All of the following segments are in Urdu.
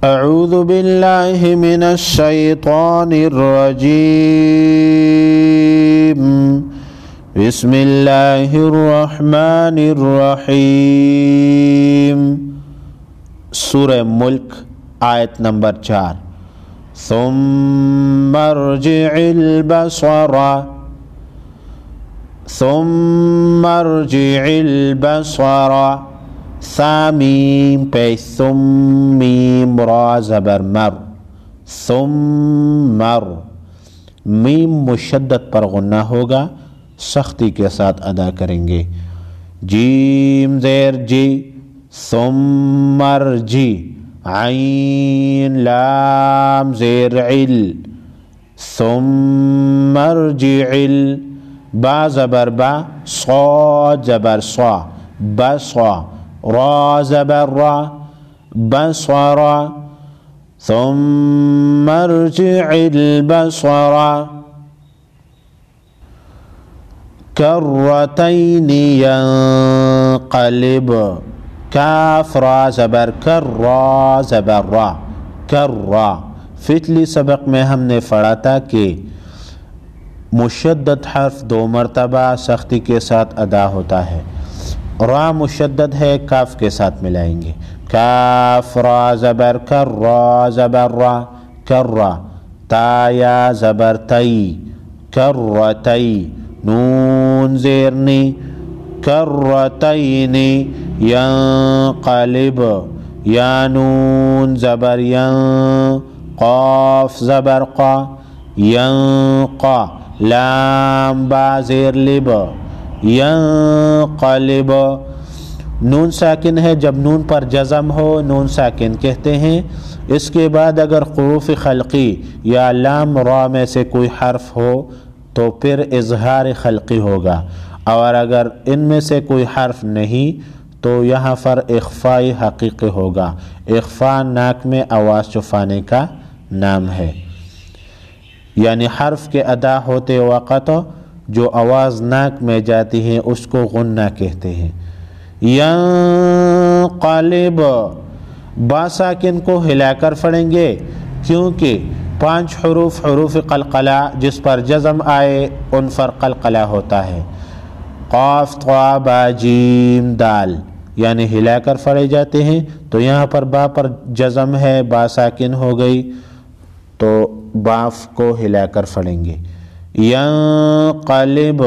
اعوذ باللہ من الشیطان الرجیم بسم اللہ الرحمن الرحیم سورہ ملک آیت نمبر 4 ثم ارجع البصر ثامیم پیش ثمیم را زبر مر ثمر میم مشدد پر غنہ ہوگا، سختی کے ساتھ ادا کریں گے۔ جیم زیر جی ثم ارجی عین لام زیر عل ثم ارجع با زبر با صاد زبر صا بصا را زبر را بصر ثم ارجع البصر کرتین ینقلب کاف را زبر کر را زبر را کر را۔ پچھلی سبق میں ہم نے پڑھا تھا کہ مشدد حرف 2 مرتبہ سختی کے ساتھ ادا ہوتا ہے۔ را مشدد ہے، کاف کے ساتھ ملائیں گے، کاف را زبر کر را زبر را کر را، تا یا زبر تی کرتی، نون زیرنی کرتین ینقلب یا نون زبر ین قاف زبر قا ینقا لام با زیر لب ینقلب۔ نون ساکن ہے، جب نون پر جزم ہو نون ساکن کہتے ہیں۔ اس کے بعد اگر حروف خلقی یا لام را میں سے کوئی حرف ہو تو پھر اظہار خلقی ہوگا، اور اگر ان میں سے کوئی حرف نہیں تو یہاں پر اخفاء حقیقی ہوگا۔ اخفاء ناک میں آواز چھپانے کا نام ہے، یعنی حرف کے ادا ہوتے وقت جو آواز ناک میں جاتی ہے اس کو غنہ کہتے ہیں۔ ینقلب با ساکن کو ہلا کر پڑھیں گے، کیونکہ 5 حروف قلقلہ جس پر جزم آئے ان پر قلقلہ ہوتا ہے۔ قاف طا با جیم دال یعنی ہلا کر پڑھے جاتے ہیں، تو یہاں پر با پر جزم ہے، با ساکن ہو گئی تو باف کو ہلا کر پڑھیں گے۔ ینقلب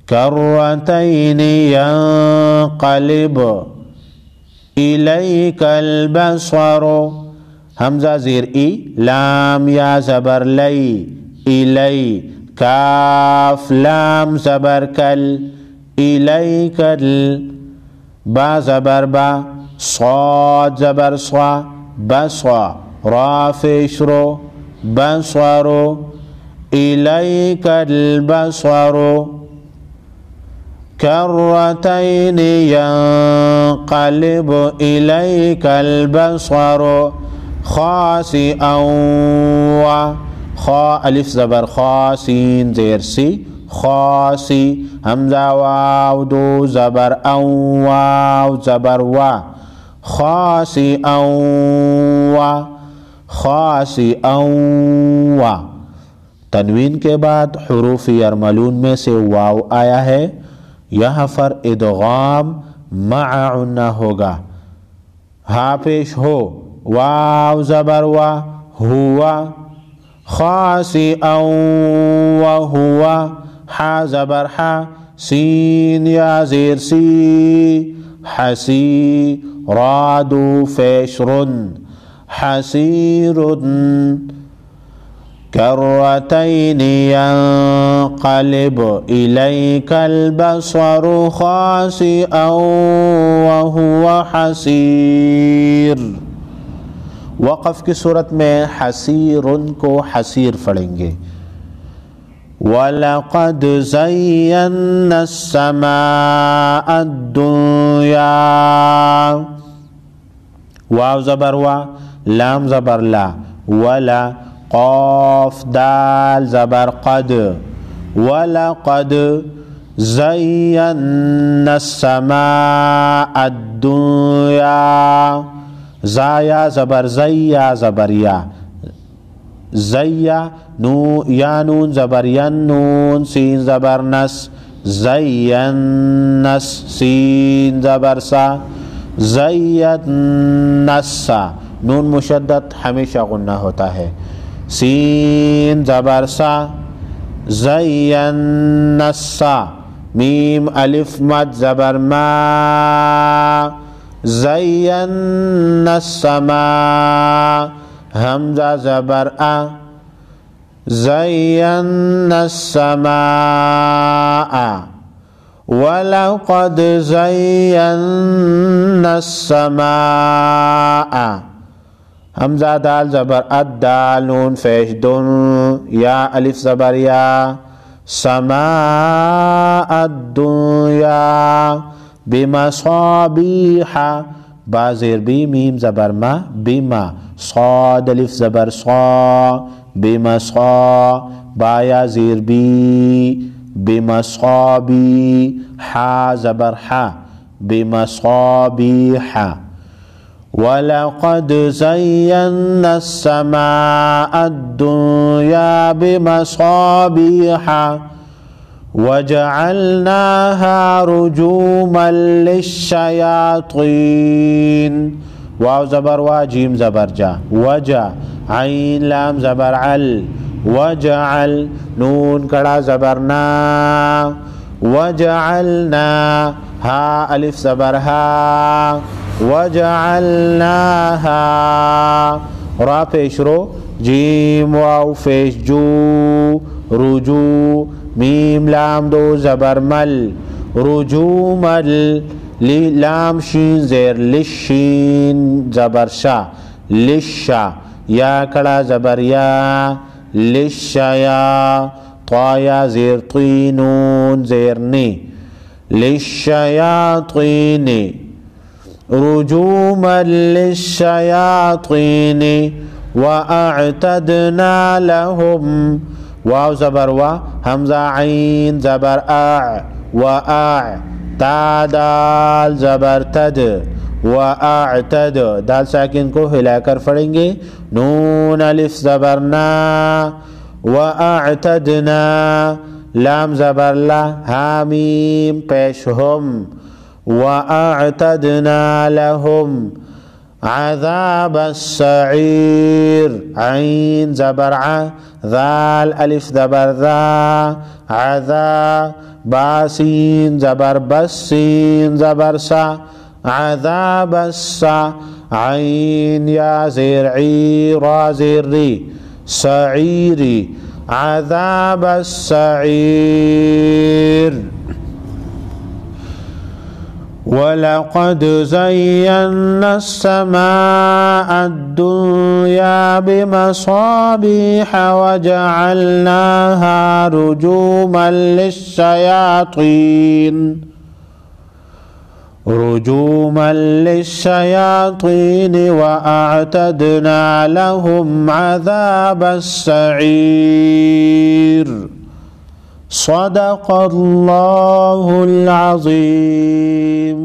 کرتین ینقلب الیک البصر حمزہ زیر ای لام یا زبر لی الی کاف لام زبر کل الیک با زبر با صاد زبر صا بصا را پیش رو بصر الیک البصر کرتین ینقلب الیک البصر خاسئا و خا الف زبر خا سین زیر سی خاسی حمزہ واو 2 زبر او واو زبر وا خاسئا و خاسئا و۔ تنوین کے بعد حروف یرملون میں سے واو آیا ہے، یہاں پر ادغام مع عنہ ہوگا، ہا پیش ہو واو زبر وا ہوا خاسئا وہوا حا زبر حا سین یا زیر سی حسی رادو پیش رن حسیر کرتین ینقلب الیک البصر خاسئا وهو حسیر۔ وقف کی صورت میں حسیر کو حسیر پڑھیں گے۔ وَلَقَدْ زَيَّنَّا السَّمَاءَ الدُّنْيَا واو زبر وا لام زبر لا ولا قاف دال زبر قد وَلَقَدْ زَيَّنَّا السَّمَاءَ الدُّنْيَا زایا زبر زیا زبر یا زیا نو یا نون زبر ین نون سین زبر نس زین نس سین زبر سا زید نسا نون مشدد ہمیشہ غنہ ہوتا ہے سین زبر سا زین نسا میم الف مد زبر ما زین السما حمزہ زبر آ زین السماء وَلَقَدْ زَيَّنَّا السَّمَاءَ حمزہ دال زبر الدال نون پیش دون یا الف زبر یا سماء الدنیا بمصابیح با زیر بی میم زبر ما بما صاد الف زبر صا بمصا با یا زیر بی بمصابی حا زبر حا بمصابیح وَلَقَدْ زَيَّنَّا السَّمَاءَ الدُّنْيَا بِمَصَابِيحَ وَجَعَلْنَاهَا رُجُومًا لِلشَّيَاطِينِ واو زبر وا جیم زبر جا وجا عین لام زبر عل وجعل نون کڑا زبرنا وجعلنا ہا الف زبر ہا وجعلناها را پیش رو جیم واو پیش جو رجو میم لام دو زبر مل رجو مل لام شین زیر لشین زبر شا لشا یا کڑا زبر یا لشیا طایا زیر طینون زیر نی للشیاطین رجوما للشیاطین وأعتدنا لهم واو زبر وا حمزہ عین زبر اع وأع تا دال زبر تد وأعتد دال ساکن کو ہلا کر پڑھیں گے نون الف زبر نا وأعتدنا لام زبر لا حامیم پیش ہم وأعتدنا لهم عذاب السعير عين زبر ع ذال ألف زبر ذا عذا باسين زبر بسين زبر سا عذاب السا عين يا زرعي را زري سعيري عذاب السعير وَلَقَدْ زَيَّنَّا السَّمَاءَ الدُّنْيَا بِمَصَابِيحَ وَجَعَلْنَاهَا رُجُومًا لِلشَّيَاطِينِ وَأَعْتَدْنَا لَهُمْ عَذَابَ السَّعِيرِ صدق الله العظيم.